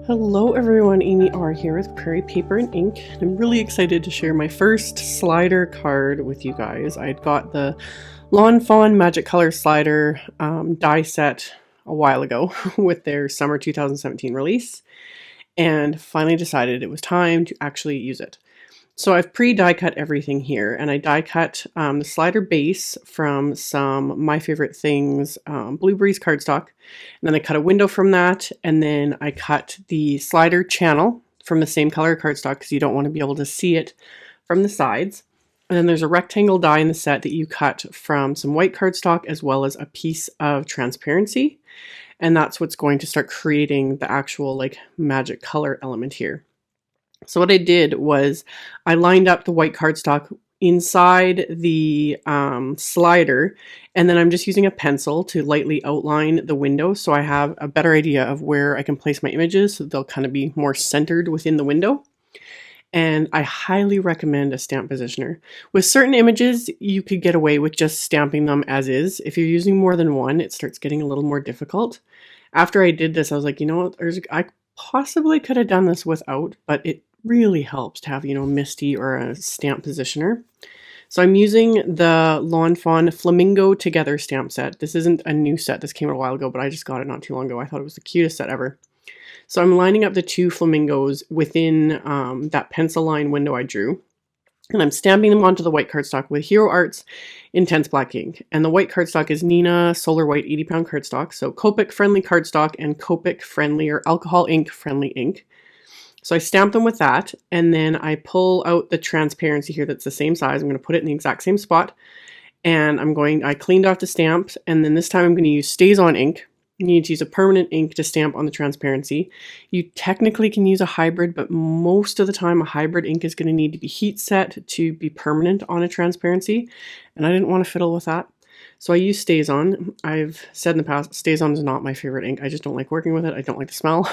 Hello everyone, AmyR here with Prairie Paper and Ink. I'm really excited to share my first slider card with you guys. I had got the Fawn Magic Color slider die set a while ago with their summer 2017 release, and finally decided it was time to actually use it. So I've pre-die cut everything here, and I die cut the slider base from some My Favorite Things Blueberries cardstock, and then I cut a window from that, and then I cut the slider channel from the same color cardstock because you don't want to be able to see it from the sides. And then there's a rectangle die in the set that you cut from some white cardstock as well as a piece of transparency, and that's what's going to start creating the actual like magic color element here. So what I did was I lined up the white cardstock inside the slider, and then I'm just using a pencil to lightly outline the window so I have a better idea of where I can place my images so they'll kind of be more centered within the window. And I highly recommend a stamp positioner. With certain images, you could get away with just stamping them as is. If you're using more than one, it starts getting a little more difficult. After I did this, I was like, you know what, I possibly could have done this without, but it really helps to have, you know, MISTI or a stamp positioner. So I'm using the Fawn Flamingo Together stamp set. This isn't a new set. This came out a while ago, but I just got it not too long ago. I thought it was the cutest set ever. So I'm lining up the two flamingos within that pencil line window I drew. And I'm stamping them onto the white cardstock with Hero Arts Intense Black ink. And the white cardstock is Neenah Solar White 80-pound cardstock. So Copic friendly cardstock and Copic friendly or alcohol ink friendly ink. So I stamp them with that, and then I pull out the transparency here that's the same size. I'm going to put it in the exact same spot. And I cleaned off the stamps, and then this time I'm going to use Stazon ink. You need to use a permanent ink to stamp on the transparency. You technically can use a hybrid, but most of the time a hybrid ink is going to need to be heat set to be permanent on a transparency, and I didn't want to fiddle with that. So I use Stazon. I've said in the past, Stazon is not my favorite ink. I just don't like working with it. I don't like the smell.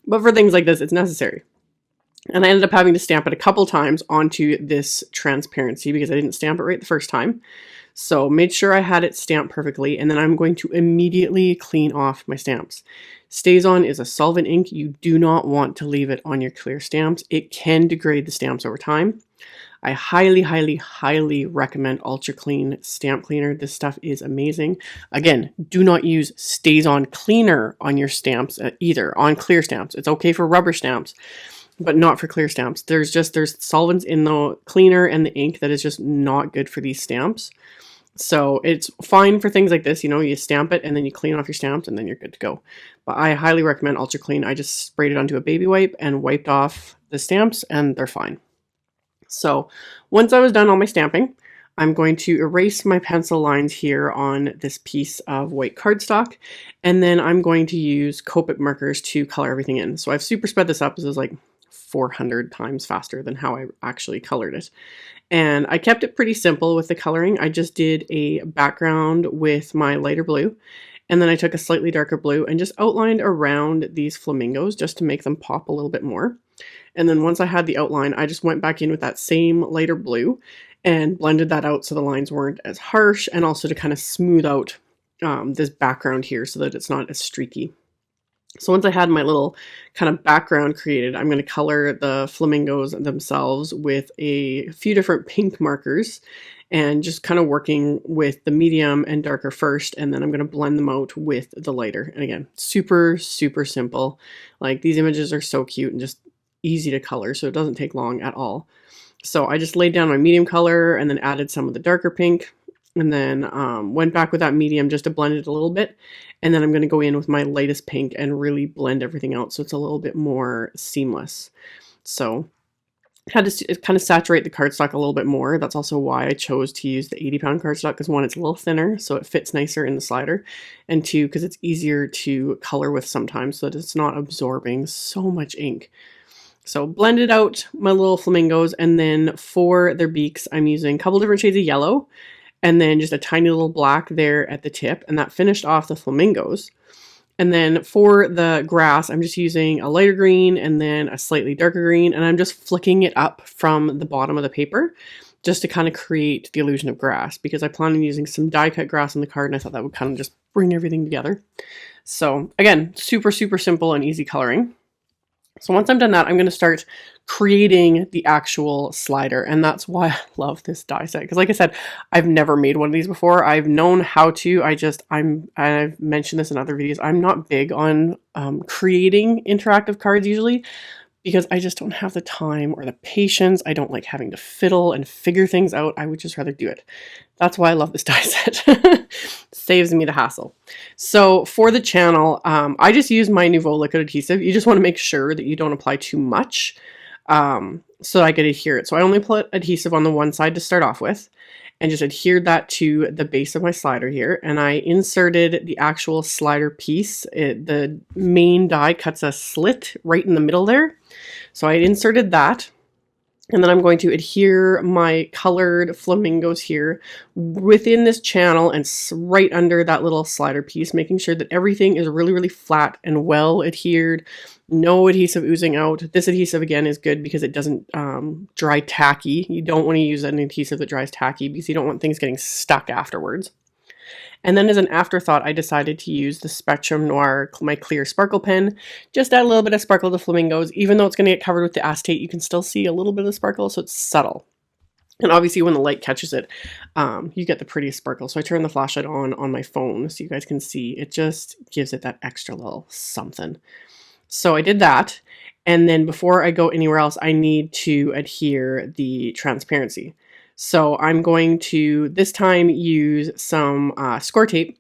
But for things like this, it's necessary. And I ended up having to stamp it a couple times onto this transparency because I didn't stamp it right the first time. So made sure I had it stamped perfectly, and then I'm going to immediately clean off my stamps. Stazon is a solvent ink. You do not want to leave it on your clear stamps. It can degrade the stamps over time. I highly, highly, highly recommend Ultra Clean Stamp Cleaner. This stuff is amazing. Again, do not use Stazon Cleaner on your stamps either, on clear stamps. It's okay for rubber stamps, but not for clear stamps. There's solvents in the cleaner and the ink that is just not good for these stamps. So it's fine for things like this, you know, you stamp it and then you clean off your stamps and then you're good to go. But I highly recommend Ultra Clean. I just sprayed it onto a baby wipe and wiped off the stamps and they're fine. So once I was done all my stamping, I'm going to erase my pencil lines here on this piece of white cardstock, and then I'm going to use Copic markers to color everything in. So I've super sped this up. This is like 400 times faster than how I actually colored it. And I kept it pretty simple with the coloring. I just did a background with my lighter blue, and then I took a slightly darker blue and just outlined around these flamingos just to make them pop a little bit more. And then once I had the outline, I just went back in with that same lighter blue and blended that out so the lines weren't as harsh, and also to kind of smooth out this background here so that it's not as streaky. So once I had my little kind of background created, I'm going to color the flamingos themselves with a few different pink markers and just kind of working with the medium and darker first, and then I'm going to blend them out with the lighter. And again, super, super simple. Like, these images are so cute and just easy to color, so it doesn't take long at all. So I just laid down my medium color and then added some of the darker pink, and then went back with that medium just to blend it a little bit. And then I'm going to go in with my lightest pink and really blend everything out so it's a little bit more seamless. So I had to kind of saturate the cardstock a little bit more. That's also why I chose to use the 80-pound cardstock, because one, it's a little thinner so it fits nicer in the slider, and two, because it's easier to color with sometimes so that it's not absorbing so much ink. So blended out my little flamingos, and then for their beaks, I'm using a couple different shades of yellow, and then just a tiny little black there at the tip, and that finished off the flamingos. And then for the grass, I'm just using a lighter green and then a slightly darker green, and I'm just flicking it up from the bottom of the paper just to kind of create the illusion of grass, because I plan on using some die cut grass on the card, and I thought that would kind of just bring everything together. So again, super, super simple and easy coloring. So once I'm done that, I'm going to start creating the actual slider. And that's why I love this die set. Because like I said, I've never made one of these before. I've known how to. I've mentioned this in other videos. I'm not big on creating interactive cards usually, because I just don't have the time or the patience. I don't like having to fiddle and figure things out. I would just rather do it. That's why I love this die set. Saves me the hassle. So for the channel, I just use my Nouveau liquid adhesive. You just want to make sure that you don't apply too much so I could adhere it. So I only put adhesive on the one side to start off with and just adhered that to the base of my slider here. And I inserted the actual slider piece. The main die cuts a slit right in the middle there. So I inserted that. And then I'm going to adhere my colored flamingos here within this channel and right under that little slider piece, making sure that everything is really, really flat and well adhered. No adhesive oozing out. This adhesive, again, is good because it doesn't dry tacky. You don't want to use an adhesive that dries tacky because you don't want things getting stuck afterwards. And then as an afterthought, I decided to use the Spectrum Noir, my clear sparkle pen. Just add a little bit of sparkle to flamingos. Even though it's going to get covered with the acetate, you can still see a little bit of sparkle, so it's subtle. And obviously when the light catches it, you get the prettiest sparkle. So I turned the flashlight on my phone so you guys can see. It just gives it that extra little something. So I did that. And then before I go anywhere else, I need to adhere the transparency. So I'm going to, this time, use some score tape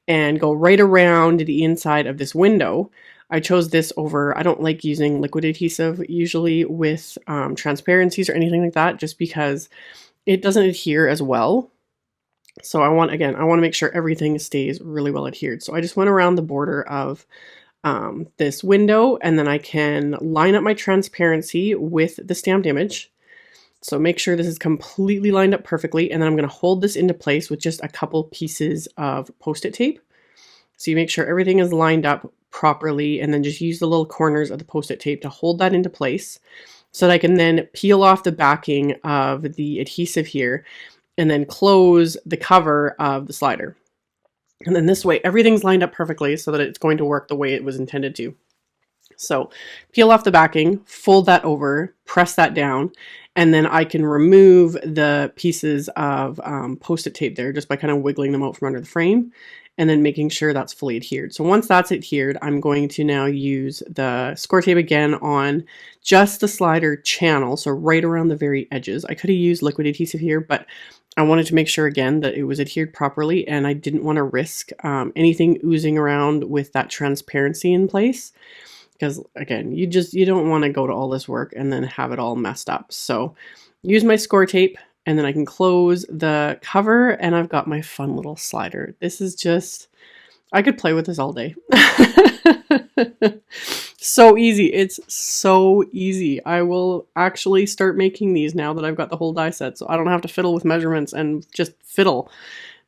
and go right around the inside of this window. I chose this over, I don't like using liquid adhesive usually with transparencies or anything like that, just because it doesn't adhere as well. So I want to make sure everything stays really well adhered. So I just went around the border of this window, and then I can line up my transparency with the stamped image. So make sure this is completely lined up perfectly, and then I'm going to hold this into place with just a couple pieces of Post-it tape. So you make sure everything is lined up properly, and then just use the little corners of the Post-it tape to hold that into place so that I can then peel off the backing of the adhesive here and then close the cover of the slider. And then this way, everything's lined up perfectly so that it's going to work the way it was intended to. So peel off the backing, fold that over, press that down, and then I can remove the pieces of Post-it tape there just by kind of wiggling them out from under the frame and then making sure that's fully adhered. So once that's adhered, I'm going to now use the score tape again on just the slider channel, so right around the very edges. I could have used liquid adhesive here, but I wanted to make sure again that it was adhered properly, and I didn't want to risk anything oozing around with that transparency in place. Because again, you don't want to go to all this work and then have it all messed up. So use my score tape, and then I can close the cover, and I've got my fun little slider. This is just, I could play with this all day. So easy. It's so easy. I will actually start making these now that I've got the whole die set, so I don't have to fiddle with measurements and just fiddle.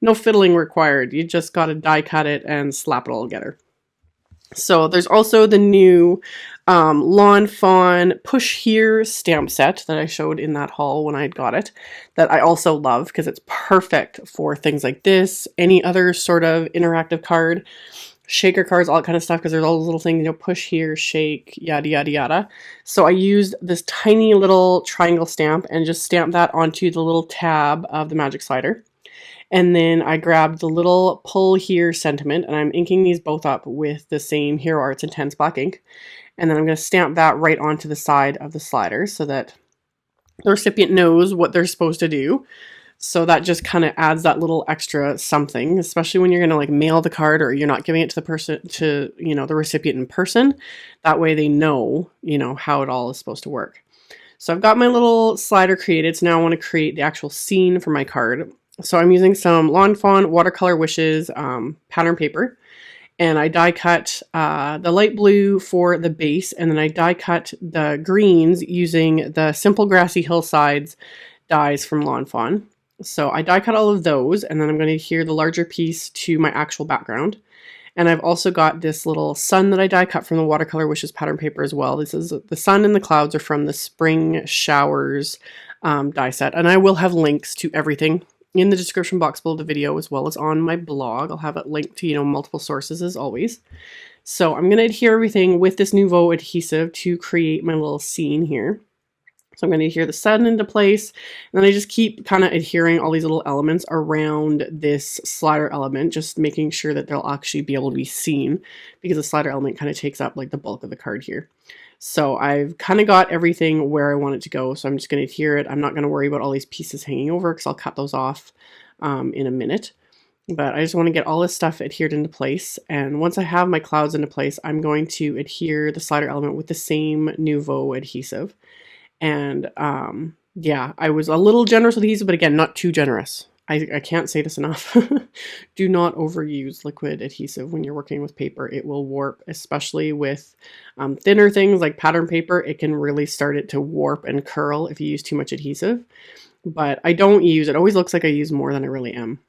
No fiddling required. You just got to die cut it and slap it all together. So there's also the new Lawn Fawn Push Here stamp set that I showed in that haul when I had got it, that I also love because it's perfect for things like this, any other sort of interactive card, shaker cards, all that kind of stuff, because there's all those little things, you know, push here, shake, yada, yada, yada. So I used this tiny little triangle stamp and just stamped that onto the little tab of the magic slider. And then I grabbed the little pull here sentiment, and I'm inking these both up with the same Hero Arts Intense black ink. And then I'm going to stamp that right onto the side of the slider so that the recipient knows what they're supposed to do. So that just kind of adds that little extra something, especially when you're going to like mail the card or you're not giving it to the person, to, you know, the recipient in person. That way they know, you know, how it all is supposed to work. So I've got my little slider created. So now I want to create the actual scene for my card. So I'm using some Lawn Fawn Watercolor Wishes pattern paper, and I die cut the light blue for the base, and then I die cut the greens using the Simple Grassy Hillsides dies from Lawn Fawn. So I die cut all of those, and then I'm going to adhere the larger piece to my actual background. And I've also got this little sun that I die cut from the Watercolor Wishes pattern paper as well. This is the sun and the clouds are from the Spring Showers die set, and I will have links to everything in the description box below the video, as well as on my blog. I'll have it linked to, multiple sources as always. So I'm going to adhere everything with this Nouveau adhesive to create my little scene here. So I'm going to adhere the sun into place, and then I just keep kind of adhering all these little elements around this slider element, just making sure that they'll actually be able to be seen, because the slider element kind of takes up like the bulk of the card here. So I've kind of got everything where I want it to go, so I'm just going to adhere it. I'm not going to worry about all these pieces hanging over because I'll cut those off in a minute. But I just want to get all this stuff adhered into place, and once I have my clouds into place, I'm going to adhere the slider element with the same Nouveau adhesive. And yeah, I was a little generous with adhesive, but again, not too generous. I can't say this enough. Do not overuse liquid adhesive when you're working with paper. It will warp, especially with thinner things like pattern paper. It can really start it to warp and curl if you use too much adhesive. But I don't use it. Always looks like I use more than I really am.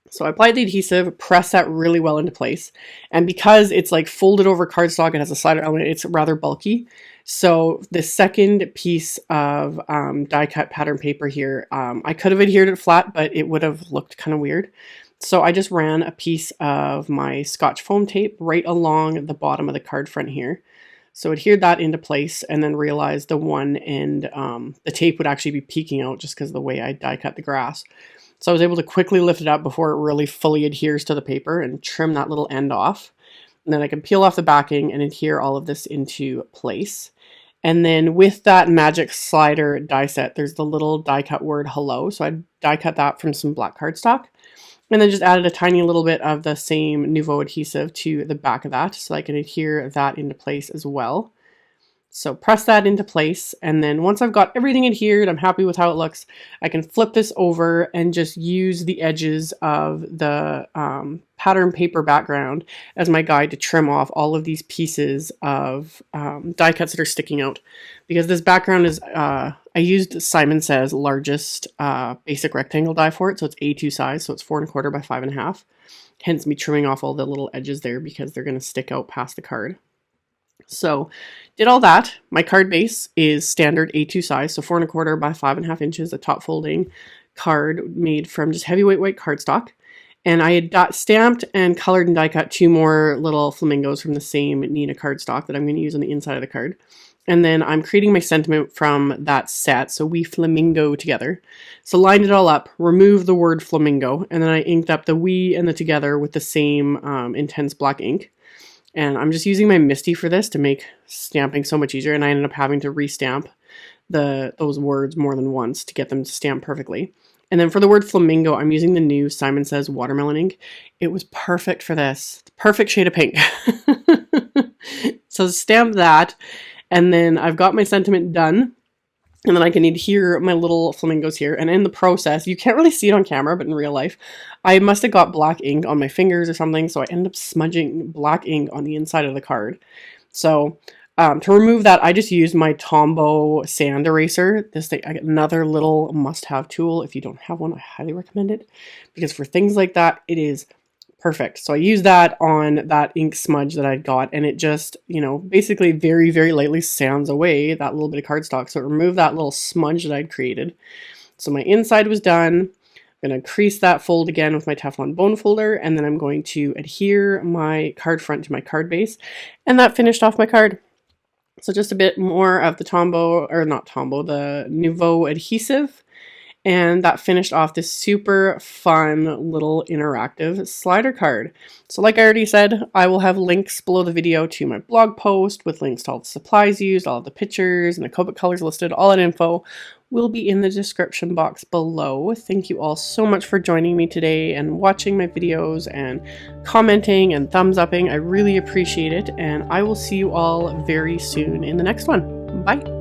So I applied the adhesive, pressed that really well into place. And because it's like folded over cardstock, it has a slider element, it's rather bulky. So the second piece of die cut pattern paper here, I could have adhered it flat, but it would have looked kind of weird. So I just ran a piece of my Scotch foam tape right along the bottom of the card front here. So adhered that into place, and then realized the one end, the tape would actually be peeking out just because of the way I die cut the grass. So I was able to quickly lift it up before it really fully adheres to the paper and trim that little end off. And then I can peel off the backing and adhere all of this into place. And then with that magic slider die set, there's the little die cut word hello. So I die cut that from some black cardstock. And then just added a tiny little bit of the same Nouveau adhesive to the back of that, so I can adhere that into place as well. So press that into place, and then once I've got everything adhered, I'm happy with how it looks, I can flip this over and just use the edges of the pattern paper background as my guide to trim off all of these pieces of die cuts that are sticking out. Because this background is, I used Simon Says largest basic rectangle die for it, so it's A2 size, so it's 4 1/4 by 5 1/2. Hence me trimming off all the little edges there because they're going to stick out past the card. So did all that. My card base is standard A2 size, so 4 1/4 by 5 1/2 inches, a top folding card made from just heavyweight white cardstock. And I had stamped and colored and die cut 2 more little flamingos from the same Neenah cardstock that I'm going to use on the inside of the card. And then I'm creating my sentiment from that set, so we flamingo together. So lined it all up, removed the word flamingo, and then I inked up the we and the together with the same intense black ink. And I'm just using my MISTI for this to make stamping so much easier, and I ended up having to restamp those words more than once to get them to stamp perfectly. And then for the word flamingo, I'm using the new Simon Says watermelon ink. It was perfect for this. Perfect shade of pink. So stamp that, and then I've got my sentiment done. And then I can adhere my little flamingos here. And in the process, you can't really see it on camera, but in real life, I must have got black ink on my fingers or something. So I ended up smudging black ink on the inside of the card. So to remove that, I just used my Tombow sand eraser. This thing, another little must-have tool. If you don't have one, I highly recommend it. Because for things like that, it is perfect. So I used that on that ink smudge that I'd got, and it just, basically very, very lightly sands away that little bit of cardstock. So it removed that little smudge that I'd created. So my inside was done. I'm going to crease that fold again with my Teflon bone folder, and then I'm going to adhere my card front to my card base, and that finished off my card. So just a bit more of the the Nouveau adhesive. And that finished off this super fun little interactive slider card. So like I already said, I will have links below the video to my blog post with links to all the supplies used, all of the pictures, and the Copic colors listed. All that info will be in the description box below. Thank you all so much for joining me today and watching my videos and commenting and thumbs upping. I really appreciate it, and I will see you all very soon in the next one. Bye!